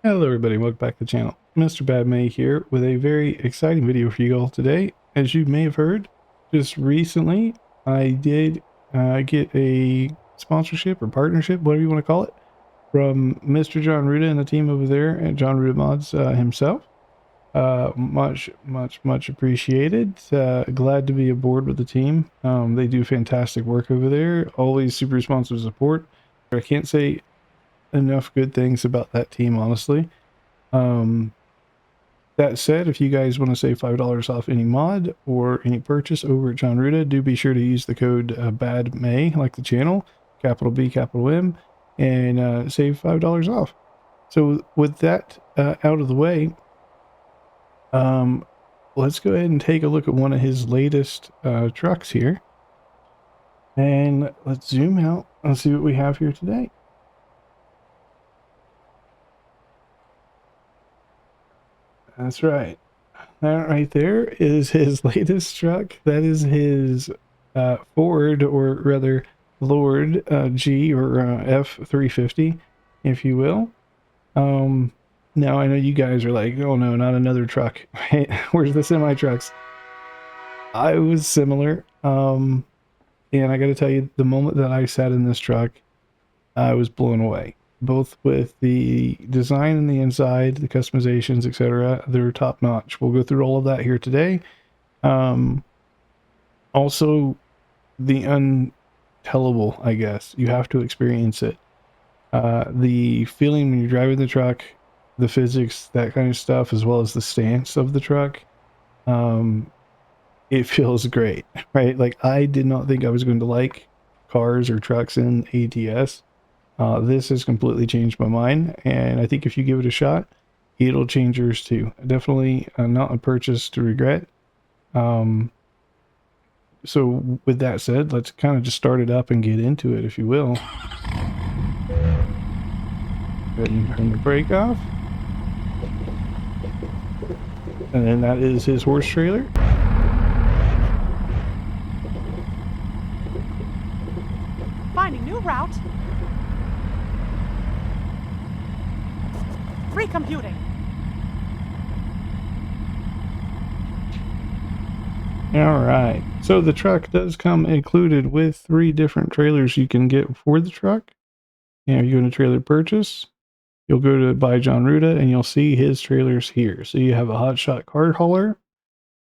Hello everybody, welcome back to the channel. Mr. BadMae here with a very exciting video for you all today. As you may have heard, just recently I did get a sponsorship or partnership, whatever you want to call it, from Mr. Jon Ruda and the team over there at Jon Ruda Mods himself. Much appreciated. Glad to be aboard with the team. They do fantastic work over there, always super responsive support. I can't say enough good things about that team, honestly. Um, that said, if you guys want to save $5 off any mod or any purchase over at Jon Ruda, do be sure to use the code BadMae, like the channel, capital B, capital M, and save $5 off. So with that out of the way, let's go ahead and take a look at one of his latest trucks here. And let's zoom out and see what we have here today. That's right. That right there is his latest truck. That is his Ford, or rather Lord G or F-350, if you will. Now I know you guys are like, oh no, not another truck. Where's the semi trucks? I was similar. And I got to tell you, the moment that I sat in this truck, I was blown away. Both with the design and the inside, the customizations, etc. They're top notch. We'll go through all of that here today. Also, the untellable, I guess. You have to experience it. The feeling when you're driving the truck, the physics, that kind of stuff, as well as the stance of the truck. It feels great, right? Like, I did not think I was going to like cars or trucks in ATS. This has completely changed my mind, and I think if you give it a shot, it'll change yours too. Definitely not a purchase to regret. So with that said, let's kind of just start it up and get into it, if you will. Go ahead and turn the brake off. And then that is his horse trailer. Finding new route. Recomputing. All right. So the truck does come included with 3 different trailers you can get for the truck. And if you go to trailer purchase, you'll go to buy Jon Ruda and you'll see his trailers here. So you have a hotshot card hauler,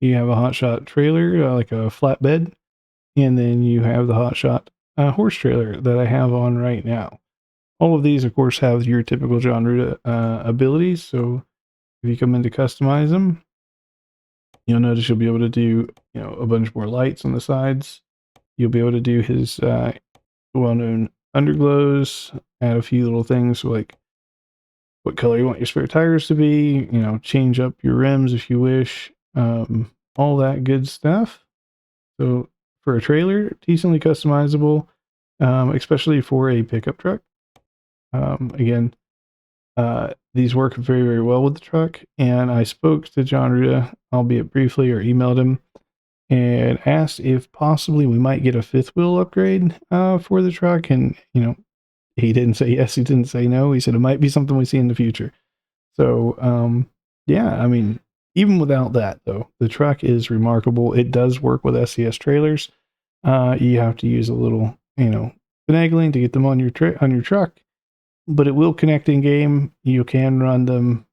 you have a hotshot trailer, like a flatbed, and then you have the hotshot horse trailer that I have on right now. All of these, of course, have your typical Jon Ruda abilities. So if you come in to customize them, you'll notice you'll be able to do, a bunch more lights on the sides. You'll be able to do his well-known underglows, add a few little things like what color you want your spare tires to be, change up your rims if you wish, all that good stuff. So for a trailer, decently customizable, especially for a pickup truck. Again, these work very, very well with the truck, and I spoke to Jon Ruda, albeit briefly, or emailed him, and asked if possibly we might get a 5th wheel upgrade for the truck, and, he didn't say yes, he didn't say no, he said it might be something we see in the future. So, yeah, I mean, even without that, though, the truck is remarkable. It does work with SCS trailers. You have to use a little, finagling to get them on your truck, but it will connect in game. You can run them.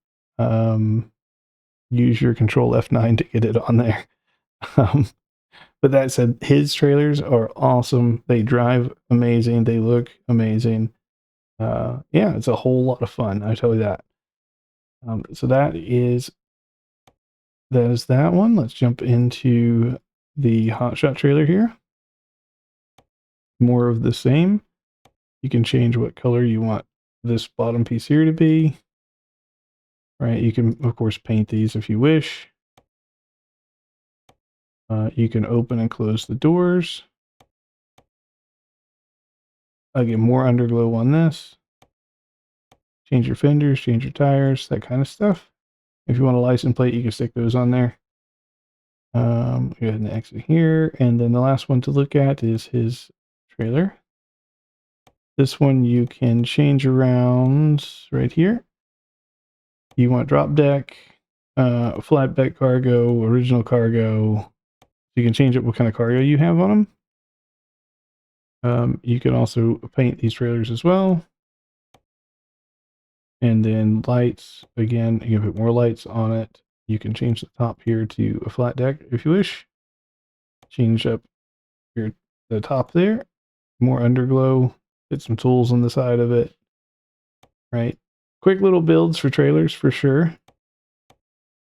Use your Control F9 to get it on there. But that said, his trailers are awesome. They drive amazing. They look amazing. Yeah, it's a whole lot of fun. I tell you that. So that is that one. Let's jump into the hotshot trailer here. More of the same. You can change what color you want this bottom piece here to be. Right, you can, of course, paint these if you wish. You can open and close the doors. Again, more underglow on this. Change your fenders, change your tires, that kind of stuff. If you want a license plate, you can stick those on there. Go ahead and exit here. And then the last one to look at is his trailer. This one you can change around right here. You want drop deck, flatbed cargo, original cargo. You can change up what kind of cargo you have on them. You can also paint these trailers as well. And then lights, again, you can put more lights on it. You can change the top here to a flat deck if you wish. Change up the top there, more underglow, put some tools on the side of it, right? Quick little builds for trailers for sure.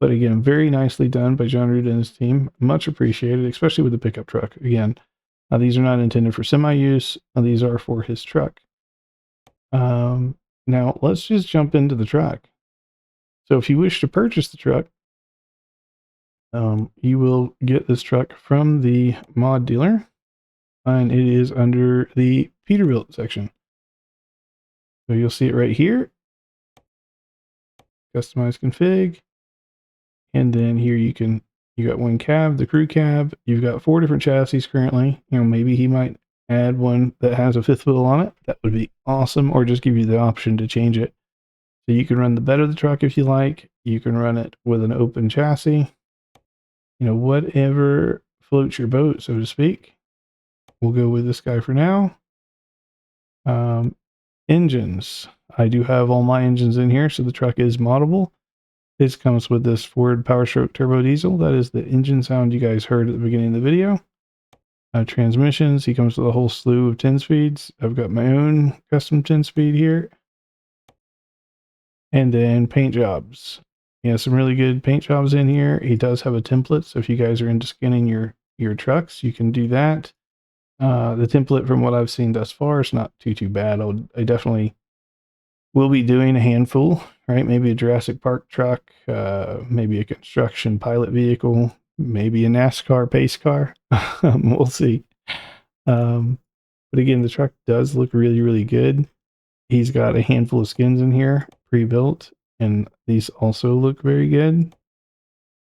But again, very nicely done by Jon Ruda and his team. Much appreciated, especially with the pickup truck. Again, these are not intended for semi-use. These are for his truck. Now, let's just jump into the truck. So if you wish to purchase the truck, you will get this truck from the mod dealer, and it is under the Peterbilt section. So you'll see it right here. Customize config. And then here you got one cab, the crew cab. You've got 4 different chassis currently. Maybe he might add one that has a 5th wheel on it. That would be awesome. Or just give you the option to change it. So you can run the bed of the truck if you like. You can run it with an open chassis. Whatever floats your boat, so to speak. We'll go with this guy for now. Engines. I do have all my engines in here, so the truck is moddable. This comes with this Ford Powerstroke Turbo Diesel. That is the engine sound you guys heard at the beginning of the video. Transmissions. He comes with a whole slew of 10 speeds. I've got my own custom 10 speed here. And then paint jobs. He has some really good paint jobs in here. He does have a template, so if you guys are into skinning your trucks, you can do that. The template, from what I've seen thus far, is not too bad. I definitely will be doing a handful, right? Maybe a Jurassic Park truck, maybe a construction pilot vehicle, maybe a NASCAR pace car. We'll see. But again, the truck does look really, really good. He's got a handful of skins in here, pre-built, and these also look very good.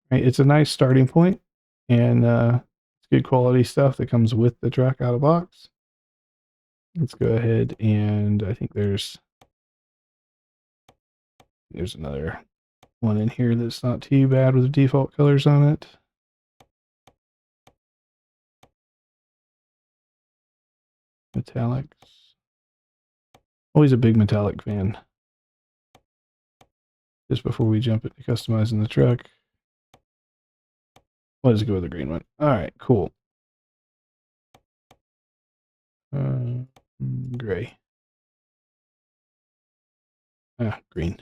Right? It's a nice starting point, and it's good quality stuff that comes with the truck out of box. Let's go ahead, and I think there's another one in here that's not too bad with the default colors on it. Metallics. Always a big metallic fan. Just before we jump into customizing the truck, let's go with the green one. All right, cool. Gray. Green.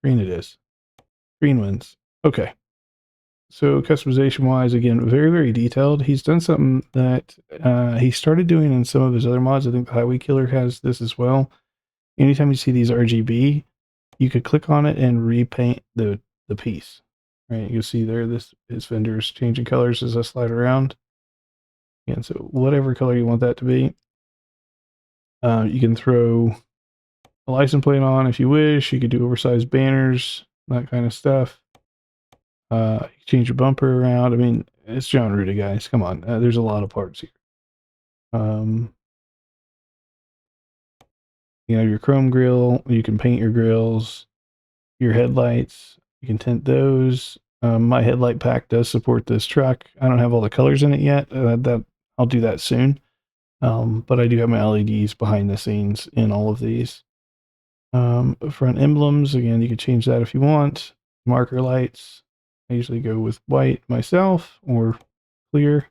Green it is. Green wins. Okay. So customization wise, again, very, very detailed. He's done something that he started doing in some of his other mods. I think the Highway Killer has this as well. Anytime you see these RGB, you could click on it and repaint the piece. Right? You see there, his fender's changing colors as I slide around. And so whatever color you want that to be, you can throw a license plate on if you wish. You could do oversized banners, that kind of stuff. You can change your bumper around. I mean, it's Jon Ruda, guys. Come on. There's a lot of parts here. You have your chrome grill. You can paint your grills. Your headlights, you can tint those. My headlight pack does support this truck. I don't have all the colors in it yet. I'll do that soon. But I do have my LEDs behind the scenes in all of these. Front emblems, again, you can change that if you want. Marker lights, I usually go with white myself or clear.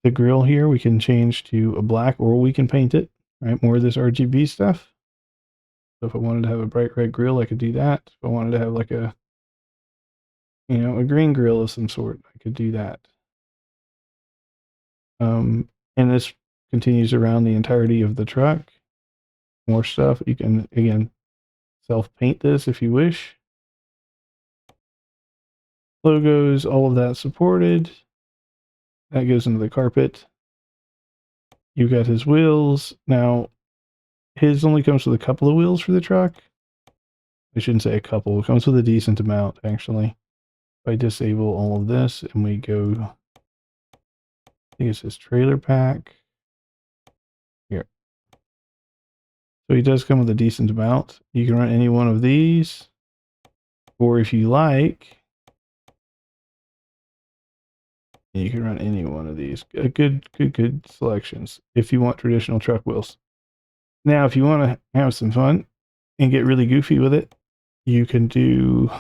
The grill here, we can change to a black, or we can paint it, right? More of this RGB stuff. So if I wanted to have a bright red grill, I could do that. If I wanted to have like a green grill of some sort, I could do that. And this continues around the entirety of the truck. More stuff. You can, again, self-paint this if you wish. Logos, all of that supported. That goes into the carpet. You've got his wheels. Now, his only comes with a couple of wheels for the truck. I shouldn't say a couple. It comes with a decent amount, actually. If I disable all of this and we go, I think it's his trailer pack. Here. So he does come with a decent amount. You can run any one of these, or if you like, you can run any one of these. Good selections if you want traditional truck wheels. Now, if you want to have some fun and get really goofy with it, you can do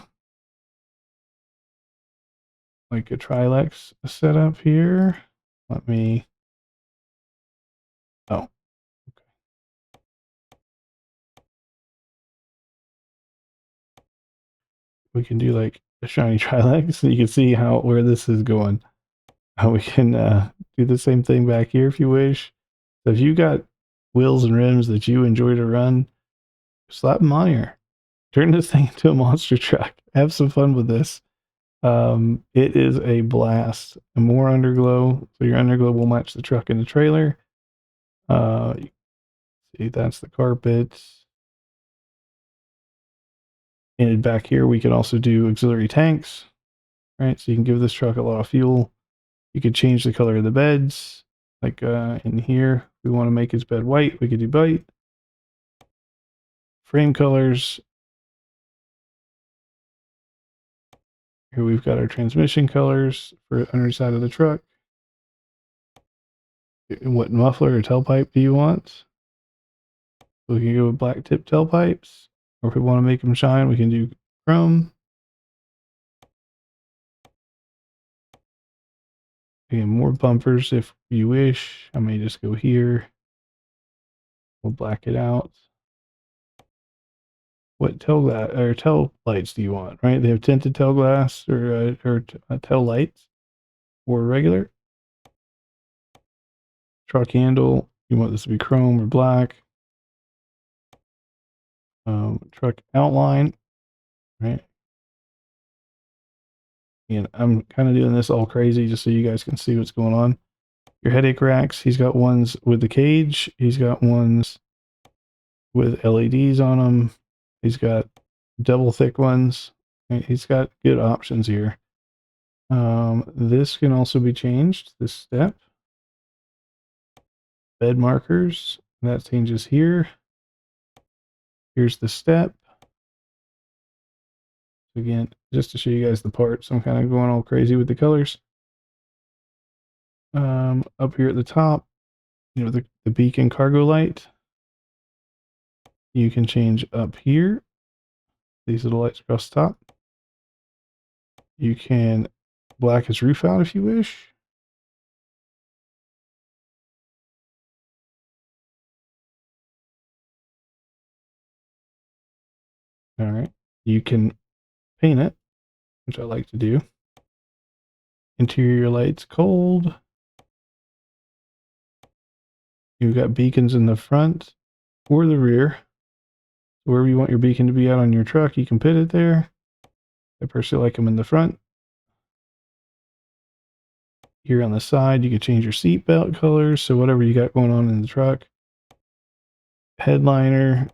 like a Trilex setup here. Let me, oh, we can do like a shiny Trilex so you can see where this is going. We can do the same thing back here if you wish. So if you got wheels and rims that you enjoy to run, slap them on here. Turn this thing into a monster truck. Have some fun with this. It is a blast. And more underglow, so your underglow will match the truck and the trailer. See, that's the carpet. And back here, we can also do auxiliary tanks, right? So you can give this truck a lot of fuel. You could change the color of the beds. Like in here, we want to make his bed white. We could do white. Frame colors. Here we've got our transmission colors for underside of the truck. What muffler or tailpipe do you want? We can go with black tip tailpipes. Or if we want to make them shine, we can do chrome. Again, more bumpers if you wish. I may just go here. We'll black it out. What tail lights do you want? Right? They have tinted tail glass or tail lights, or regular. Truck handle. You want this to be chrome or black. Truck outline. Right. And I'm kind of doing this all crazy just so you guys can see what's going on. Your headache racks. He's got ones with the cage. He's got ones with LEDs on them. He's got double thick ones. He's got good options here. This can also be changed, this step. Bed markers, that changes here. Here's the step. Again, just to show you guys the parts, I'm kind of going all crazy with the colors. Up here at the top, you know, the beacon cargo light. You can change up here. These little lights across the top. You can black his roof out if you wish. All right. You can paint it, which I like to do. Interior lights cold. You've got beacons in the front or the rear. Wherever you want your beacon to be out on your truck, you can put it there. I personally like them in the front. Here on the side, you can change your seat belt colors. So whatever you got going on in the truck. Headliner.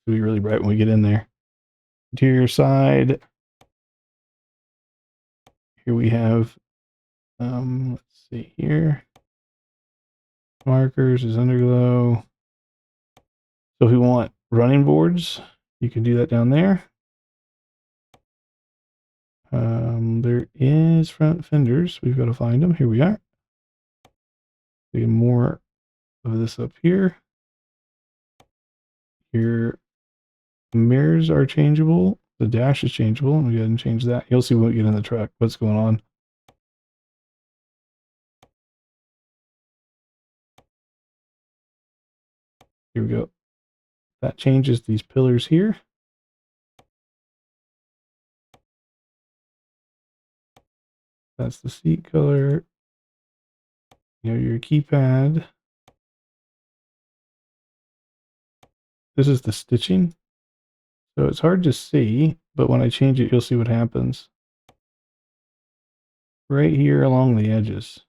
It'll be really bright when we get in there. Interior side. Here we have, let's see here. Markers is underglow. So if we want running boards, you can do that down there. There is front fenders. We've got to find them. Here we are. We get more of this up here. Your mirrors are changeable. The dash is changeable. And we go ahead and change that. You'll see when we get in the truck what's going on. Here we go. That changes these pillars here. That's the seat color. You know, your keypad. This is the stitching. So it's hard to see, but when I change it, you'll see what happens. Right here along the edges.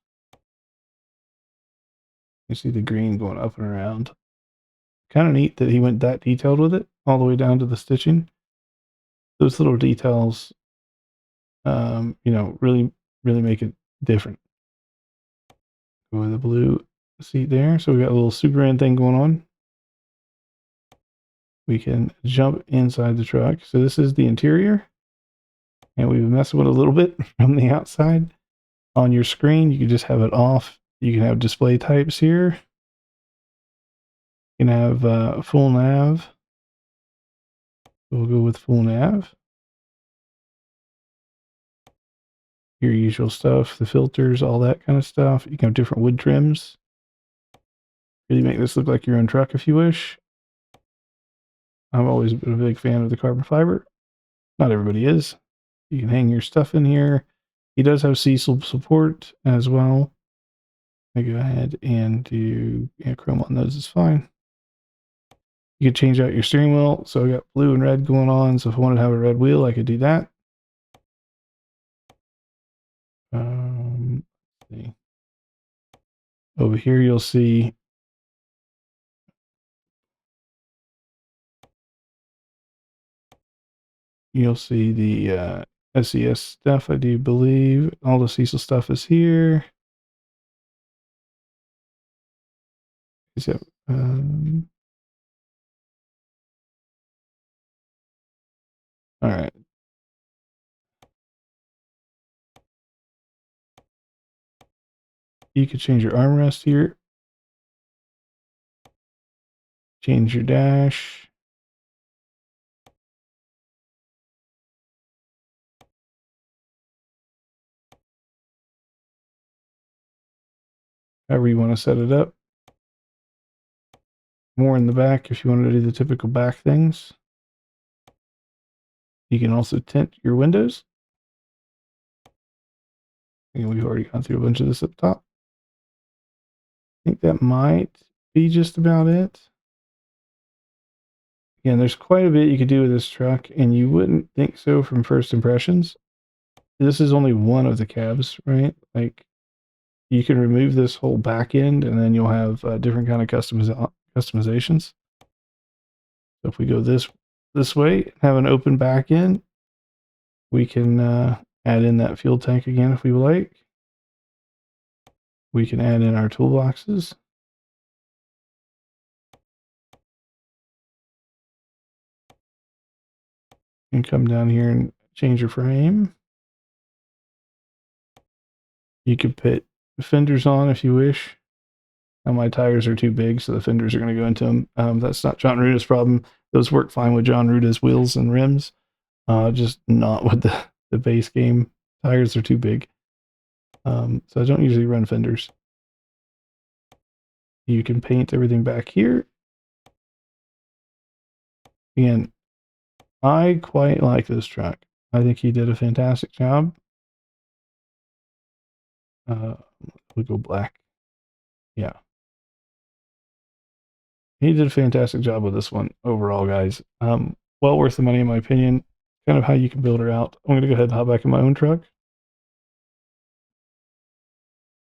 You see the green going up and around. Kind of neat that he went that detailed with it, all the way down to the stitching. Those little details, you know, really make it different. Go with the blue seat there. So we got a little Superman thing going on. we can jump inside the truck. So this is the interior, and we've messed with it a little bit from the outside. On your screen, you can just have it off. You can have display types here. You can have full nav. We'll go with full nav. Your usual stuff, the filters, all that kind of stuff. You can have different wood trims. Really make this look like your own truck if you wish. I've always been a big fan of the carbon fiber. Not everybody is. You can hang your stuff in here. He does have Cecil support as well. I go ahead and do chrome on those is fine. You could change out your steering wheel. So I got blue and red going on. So if I wanted to have a red wheel, I could do that. Let's see. Over here, you'll see the SES stuff, I do believe. All the Cecil stuff is here. Yep. All right. You could change your armrest here. Change your dash. However you want to set it up. More in the back if you want to do the typical back things. You can also tint your windows. And we've already gone through a bunch of this up top. I think that might be just about it. Again, there's quite a bit you could do with this truck, and you wouldn't think so from first impressions. This is only one of the cabs, right? Like, you can remove this whole back end, and then you'll have different kind of customizations. So if we go this way, have an open back end, we can add in that fuel tank again if we like. We can add in our toolboxes. And come down here and change your frame. You could put fenders on if you wish. Now my tires are too big, so the fenders are going to go into them. That's not Jon Ruda's problem. Those work fine with Jon Ruda's wheels and rims, just not with the base game. Tires are too big. So I don't usually run fenders. You can paint everything back here. And I quite like this truck. I think he did a fantastic job. We'll go black. Yeah. He did a fantastic job with this one overall, guys. Well worth the money, in my opinion. Kind of how you can build her out. I'm going to go ahead and hop back in my own truck.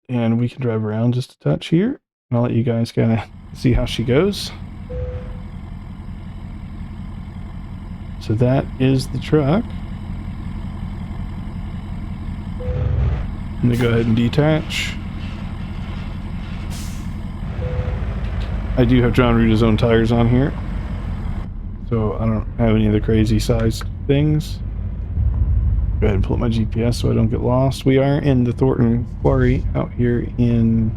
And we can drive around just a touch here. And I'll let you guys kind of see how she goes. So that is the truck. I'm going to go ahead and detach. I do have Jon Ruda's own tires on here. So I don't have any of the crazy size things. Go ahead and pull up my GPS so I don't get lost. We are in the Thornton Quarry out here in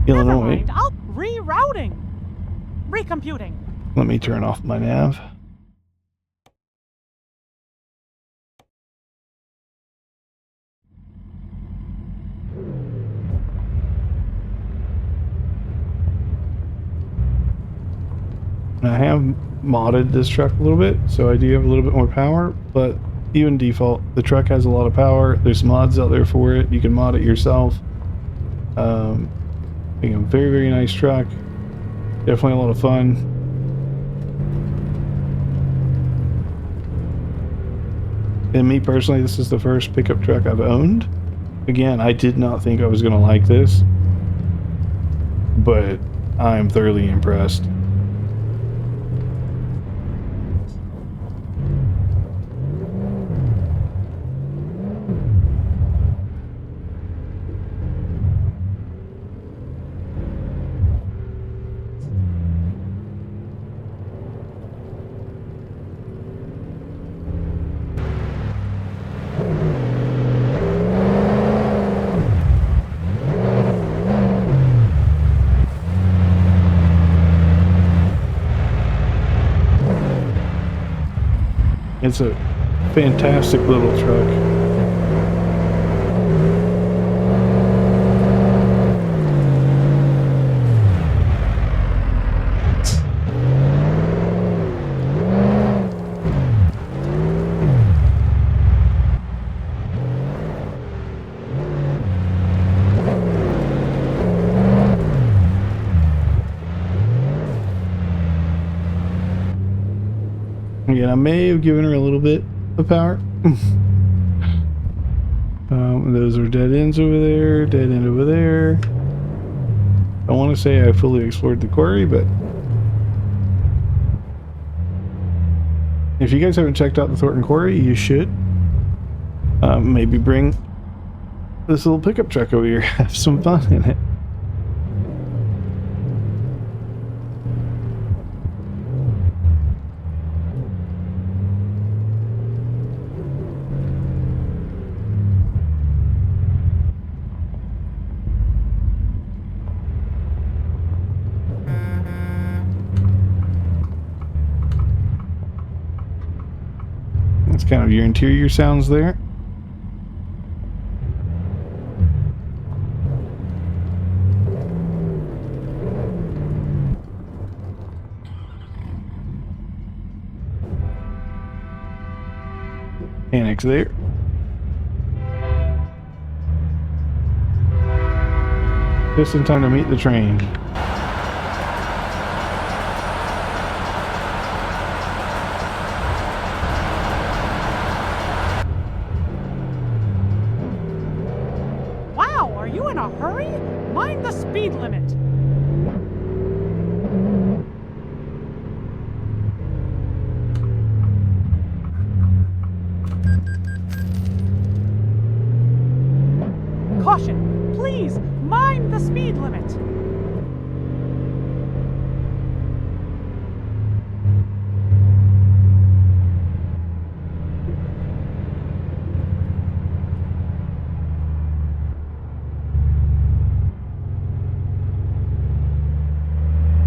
Illinois. Never mind. Rerouting. Recomputing. Let me turn off my nav. I have modded this truck a little bit, so I do have a little bit more power, but even default, the truck has a lot of power. There's mods out there for it. You can mod it yourself. Again, very, very nice truck. Definitely a lot of fun. And me personally, this is the first pickup truck I've owned. Again, I did not think I was going to like this, but I'm thoroughly impressed. It's a fantastic little truck. Again, I may have given her a little bit of power. Those are dead ends over there, dead end over there. I want to say I fully explored the quarry, but if you guys haven't checked out the Thornton Quarry, you should. Maybe bring this little pickup truck over here, have some fun in it. That's kind of your interior sounds there. Annex there. Just in time to meet the train. Wow, are you in a hurry? Mind the speed limit. Caution, please, mind the speed limit.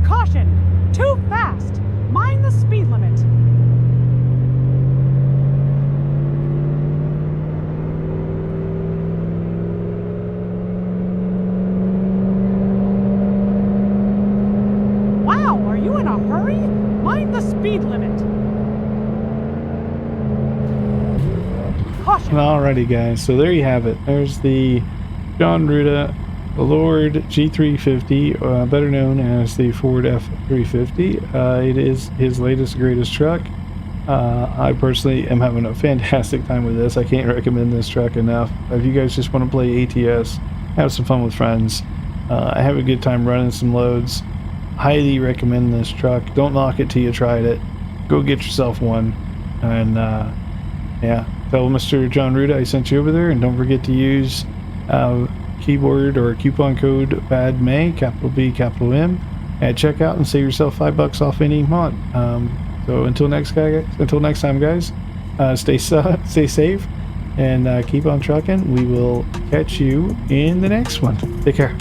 Caution, too fast. Mind the speed limit. Wow, are you in a hurry? Mind the speed limit. Caution. Alrighty guys, so there you have it. There's the Jon Ruda Lord G-350, better known as the Ford F-350. It is his latest greatest truck. I personally am having a fantastic time with this. I can't recommend this truck enough. If you guys just want to play ATS, have some fun with friends, I have a good time running some loads, highly recommend this truck. Don't knock it till you tried it. Go get yourself one. And yeah, tell Mr. Jon Ruda I sent you over there, and don't forget to use keyboard or coupon code BadMae, capital B, capital M, at checkout and save yourself $5 off any mod. So until next time, guys, stay safe and keep on trucking. We will catch you in the next one. Take care.